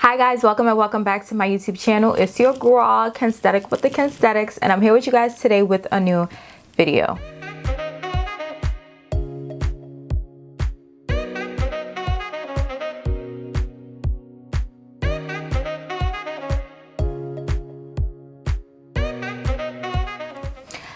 Hi guys, welcome and welcome back to my YouTube channel. It's your girl Kensthetic with the Kensthetics, and I'm here with you guys today with a new video.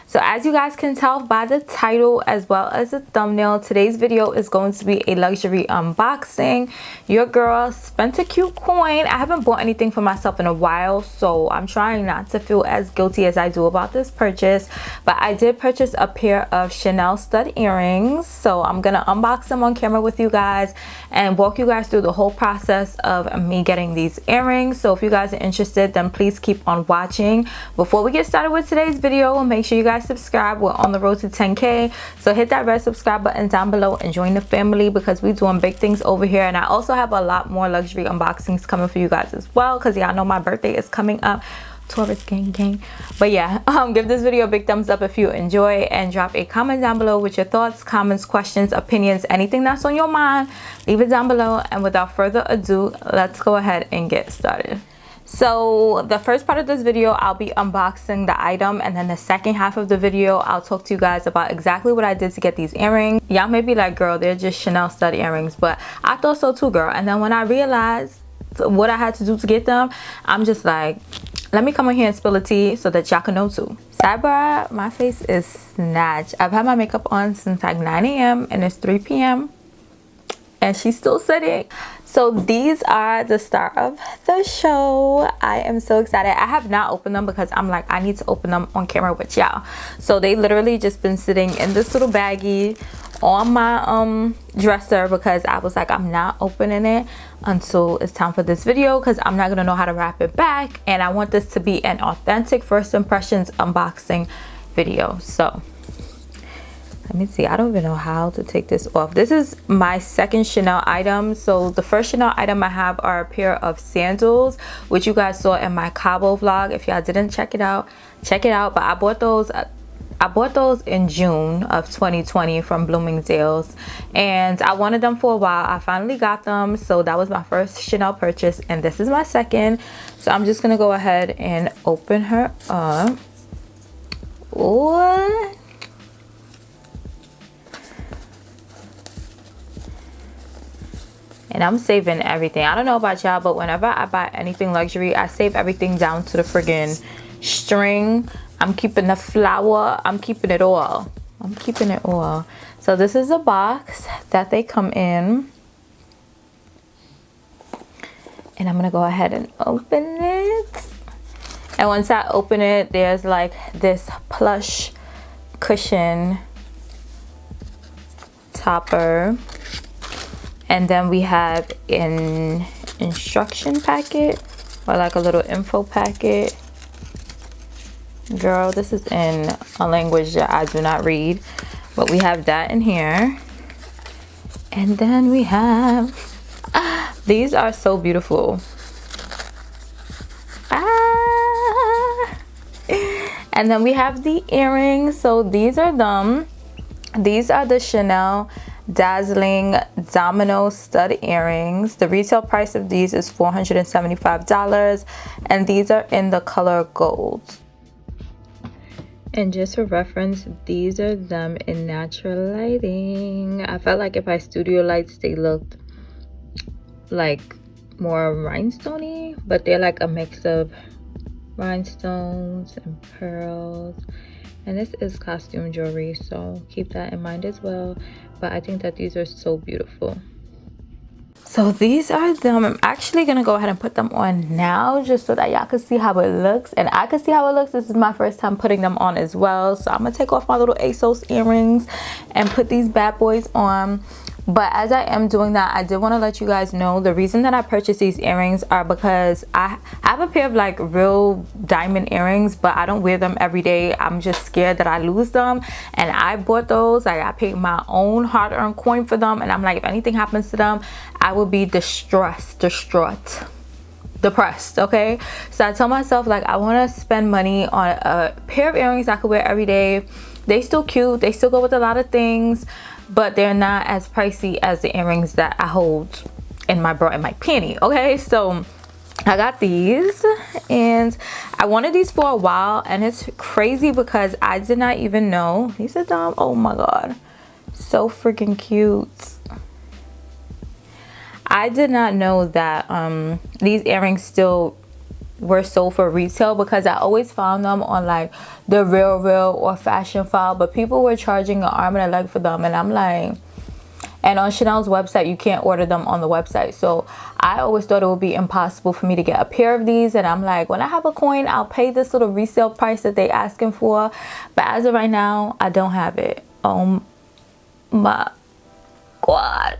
So as you guys can tell by the title as well as the thumbnail, today's video is going to be a luxury unboxing. Your girl spent a cute coin. I haven't bought anything for myself in a while, so I'm trying not to feel as guilty as I do about this purchase. But I did purchase a pair of Chanel stud earrings, so I'm gonna unbox them on camera with you guys and walk you guys through the whole process of me getting these earrings. So if you guys are interested, then please keep on watching. Before we get started with today's video, make sure you guys subscribe. We're on the road to 10K, so hit that red subscribe button down below and join the family because we're doing big things over here. And I also have a lot more luxury unboxings coming for you guys as well, because y'all know my birthday is coming up. Taurus gang. But yeah, give this video a big thumbs up if you enjoy, and drop a comment down below with your thoughts, comments, questions, opinions, anything that's on your mind. Leave it down below, and without further ado, let's go ahead and get started. So the first part of this video, I'll be unboxing the item, and then the second half of the video, I'll talk to you guys about exactly what I did to get these earrings. Y'all may be like, girl, they're just Chanel stud earrings, but I thought so too, girl. And then when I realized what I had to do to get them, I'm just like, let me come on here and spill the tea so that y'all can know too. Sidebar, my face is snatched. I've had my makeup on since like 9 a.m. and it's 3 p.m. and she's still sitting. So these are the star of the show. I am so excited. I have not opened them because I'm like, I need to open them on camera with y'all. So they literally just been sitting in this little baggie on my dresser because I was like, I'm not opening it until it's time for this video, because I'm not gonna know how to wrap it back, and I want this to be an authentic first impressions unboxing video. So let me see, I don't even know how to take this off. This is my second Chanel item. So the first Chanel item I have are a pair of sandals, which you guys saw in my Cabo vlog. If y'all didn't check it out, check it out. But I bought those in June of 2020 from Bloomingdale's, and I wanted them for a while. I finally got them, so that was my first Chanel purchase, and this is my second. So I'm just gonna go ahead and open her up. What? And I'm saving everything. I don't know about y'all, but whenever I buy anything luxury, I save everything down to the friggin' string. I'm keeping the flower. I'm keeping it all. I'm keeping it all. So this is a box that they come in. And I'm going to go ahead and open it. And once I open it, there's like this plush cushion topper. And then we have an instruction packet, or like a little info packet. Girl, this is in a language that I do not read, but we have that in here. And then we have, these are so beautiful. And then we have the earrings. So these are them. These are the Chanel Dazzling Domino stud earrings. The retail price of these is $475, and these are in the color gold. And just for reference, these are them in natural lighting. I felt like if I studio lights, they looked like more rhinestoney, but they're like a mix of rhinestones and pearls. And this is costume jewelry, so keep that in mind as well. But I think that these are so beautiful. So these are them. I'm actually gonna go ahead and put them on now, just so that y'all can see how it looks, and I can see how it looks. This is my first time putting them on as well. So I'm gonna take off my little ASOS earrings and put these bad boys on. But as I am doing that, I did want to let you guys know the reason that I purchased these earrings are because I have a pair of like real diamond earrings, but I don't wear them every day. I'm just scared that I lose them, and I bought those. Like, I paid my own hard-earned coin for them, and I'm like, if anything happens to them, I would be depressed, okay? So I told myself, like, I want to spend money on a pair of earrings I could wear every day. They still cute, they still go with a lot of things, but they're not as pricey as the earrings that I hold in my bra and my panty, okay? So I got these, and I wanted these for a while, and it's crazy because I did not even know. These are dumb. Oh my god, so freaking cute. I did not know that these earrings still were sold for retail, because I always found them on like the Real or Fashion File, but people were charging an arm and a leg for them, and I'm like, and on Chanel's website you can't order them on the website. So I always thought it would be impossible for me to get a pair of these, and I'm like, when I have a coin I'll pay this little resale price that they asking for, but as of right now I don't have it. Oh my god,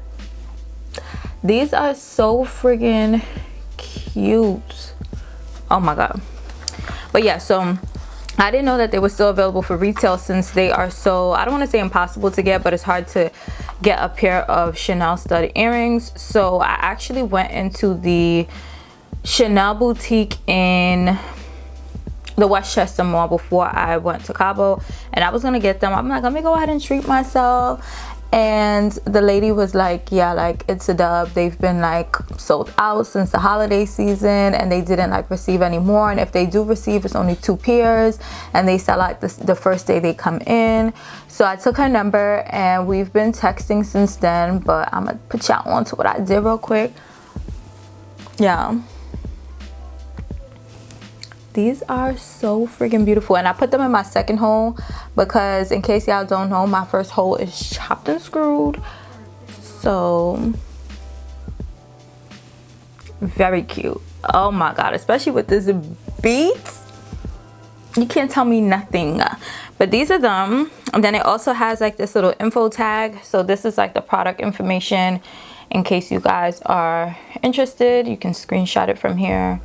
these are so friggin' cute. Oh my god. But yeah, so I didn't know that they were still available for retail, since they are so, I don't want to say impossible to get, but it's hard to get a pair of Chanel stud earrings. So I actually went into the Chanel boutique in the Westchester Mall before I went to Cabo, and I was gonna get them. I'm like, let me go ahead and treat myself. And the lady was like, yeah, like, it's a dub, they've been like sold out since the holiday season, and they didn't like receive any more, and if they do receive, it's only 2 pairs, and they sell out the first day they come in. So I took her number and we've been texting since then, but I'm gonna put y'all on to what I did real quick. Yeah, these are so freaking beautiful, and I put them in my second hole because, in case y'all don't know, my first hole is chopped and screwed. So very cute. Oh my god, especially with this beads, you can't tell me nothing. But these are them, and then it also has like this little info tag. So this is like the product information in case you guys are interested. You can screenshot it from here.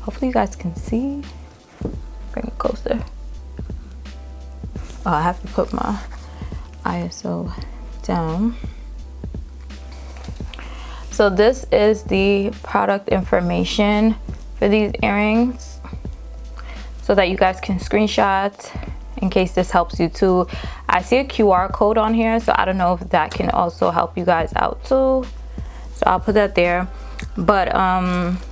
Hopefully you guys can see. Bring it closer. Oh, I have to put my ISO down. So this is the product information for these earrings, so that you guys can screenshot in case this helps you too. I see a QR code on here, so I don't know if that can also help you guys out too. So I'll put that there. But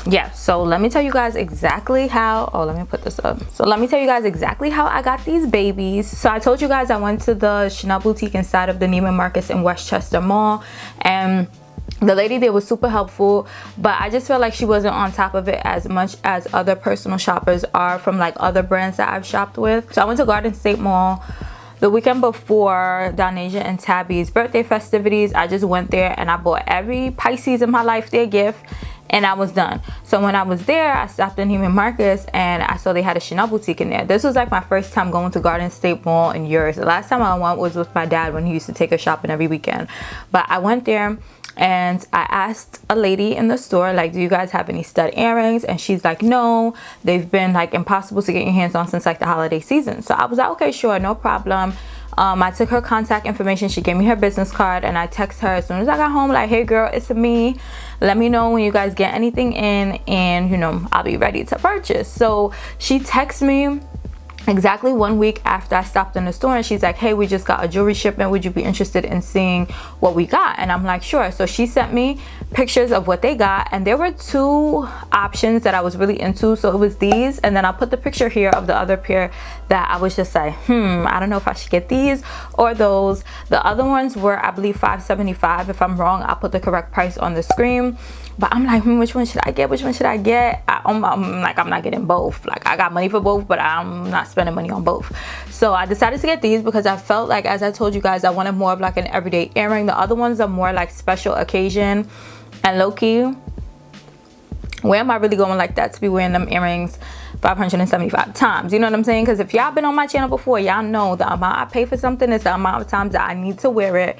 yeah, so let me tell you guys exactly how, oh, let me put this up. So let me tell you guys exactly how I got these babies. So I told you guys I went to the Chanel boutique inside of the Neiman Marcus in Westchester Mall, and the lady there was super helpful, but I just felt like she wasn't on top of it as much as other personal shoppers are from like other brands that I've shopped with. So I went to Garden State Mall the weekend before Donasia and Tabby's birthday festivities. I just went there and I bought every Pisces in my life their gift, and I was done. So when I was there, I stopped in Neiman Marcus and I saw they had a Chanel boutique in there. This was like my first time going to Garden State Mall in years. The last time I went was with my dad when he used to take us shopping every weekend. But I went there and I asked a lady in the store, like, do you guys have any stud earrings? And she's like, no, they've been like impossible to get your hands on since like the holiday season. So I was like, okay, sure, no problem. I took her contact information, she gave me her business card, and I text her as soon as I got home, like, hey girl, it's me, let me know when you guys get anything in, and you know, I'll be ready to purchase. So she texted me exactly 1 week after I stopped in the store, and she's like, hey, we just got a jewelry shipment, would you be interested in seeing what we got? And I'm like, sure. So she sent me pictures of what they got, and there were 2 options that I was really into. So it was these, and then I'll put the picture here of the other pair that I was just like, I don't know if I should get these or those. The other ones were, I believe, $575. If I'm wrong, I'll put the correct price on the screen. But I'm like, which one should I get? Which one should I get? I'm like, I'm not getting both. Like, I got money for both, but I'm not spending money on both. So I decided to get these because I felt like, as I told you guys, I wanted more of like an everyday earring. The other ones are more like special occasion, and low-key, where am I really going like that to be wearing them earrings 575 times? You know what I'm saying? Because if y'all been on my channel before, y'all know the amount I pay for something is the amount of times that I need to wear it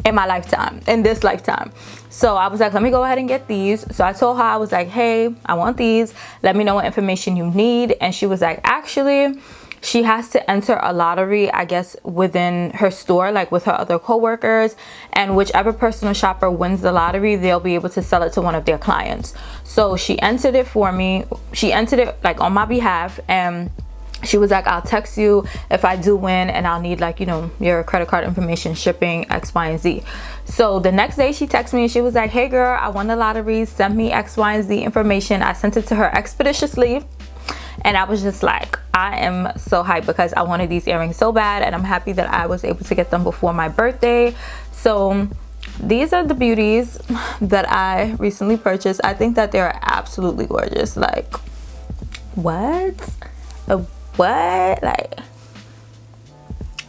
in my lifetime, in this lifetime. So I was like, let me go ahead and get these. So I told her, I was like, hey, I want these, let me know what information you need. And she was like, actually, she has to enter a lottery, I guess, within her store, like with her other co-workers, and whichever personal shopper wins the lottery, they'll be able to sell it to one of their clients. So she entered it for me. She entered it like on my behalf, and she was like, I'll text you if I do win, and I'll need like, you know, your credit card information, shipping, X, Y, and Z. So the next day she texted me and she was like, hey girl, I won the lottery, send me X, Y, and Z information. I sent it to her expeditiously, and I was just like, I am so hyped because I wanted these earrings so bad, and I'm happy that I was able to get them before my birthday. So these are the beauties that I recently purchased. I think that they're absolutely gorgeous. Like, what? Like,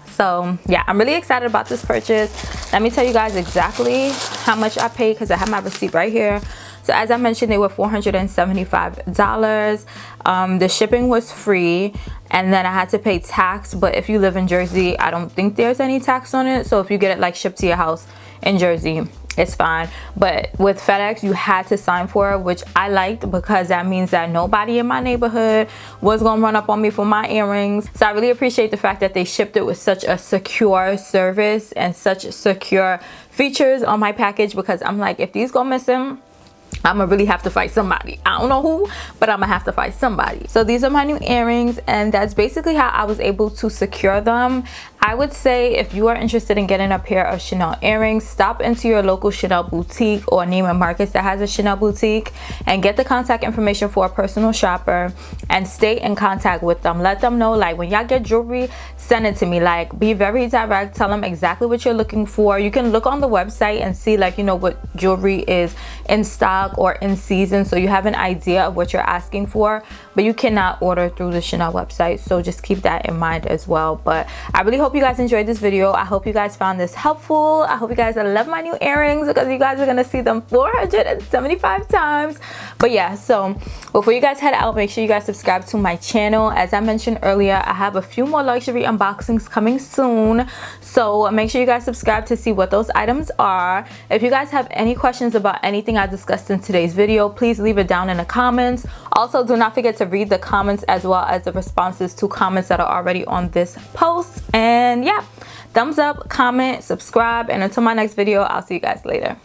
so yeah, I'm really excited about this purchase. Let me tell you guys exactly how much I paid because I have my receipt right here. So as I mentioned, they were $475. The shipping was free, and then I had to pay tax, but if you live in Jersey, I don't think there's any tax on it. So if you get it like shipped to your house in Jersey, it's fine. But with FedEx, you had to sign for it, which I liked because that means that nobody in my neighborhood was gonna run up on me for my earrings. So I really appreciate the fact that they shipped it with such a secure service and such secure features on my package, because I'm like, if these go missing, I'm gonna really have to fight somebody. I don't know who, but I'm gonna have to fight somebody. So these are my new earrings, and that's basically how I was able to secure them. I would say if you are interested in getting a pair of Chanel earrings, stop into your local Chanel boutique or Neiman Marcus that has a Chanel boutique and get the contact information for a personal shopper and stay in contact with them. Let them know, like, when y'all get jewelry, send it to me. Like, be very direct, tell them exactly what you're looking for. You can look on the website and see, like, you know, what jewelry is in stock or in season, so you have an idea of what you're asking for, but you cannot order through the Chanel website, so just keep that in mind as well. But I really hope you guys enjoyed this video. I hope you guys found this helpful. I hope you guys love my new earrings because you guys are gonna see them 475 times. But yeah, so before you guys head out, make sure you guys subscribe to my channel. As I mentioned earlier, I have a few more luxury unboxings coming soon, so make sure you guys subscribe to see what those items are. If you guys have any questions about anything I discussed in today's video, please leave it down in the comments. Also, do not forget to read the comments as well as the responses to comments that are already on this post. And yeah, thumbs up, comment, subscribe, and until my next video, I'll see you guys later.